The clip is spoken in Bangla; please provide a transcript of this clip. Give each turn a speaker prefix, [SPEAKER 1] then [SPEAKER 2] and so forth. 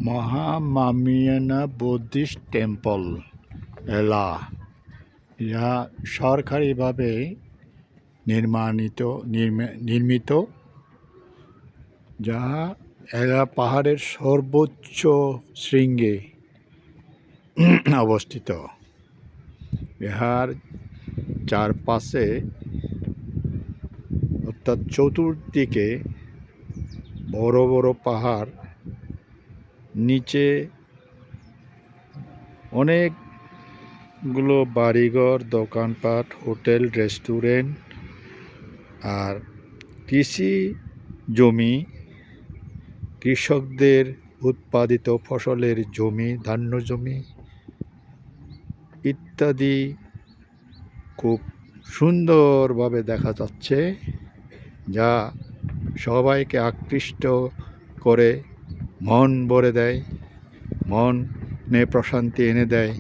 [SPEAKER 1] মহামামিয়ানা বুদ্ধিস্ট টেম্পল এলা, যা সরকারিভাবে নির্মিত, যা এলা পাহাড়ের সর্বোচ্চ শৃঙ্গে অবস্থিত। ইহার চারপাশে অর্থাৎ চতুর্দিকে বড় বড় পাহাড়, নিচে অনেকগুলো বাড়িঘর, দোকানপাট, হোটেল, রেস্টুরেন্ট আর কৃষি জমি, কৃষকদের উৎপাদিত ফসলের জমি, ধান্য জমি ইত্যাদি খুব সুন্দরভাবে দেখা যাচ্ছে, যা সবাইকে আকৃষ্ট করে, মন ভরে দেয়, মনে প্রশান্তি এনে দেয়।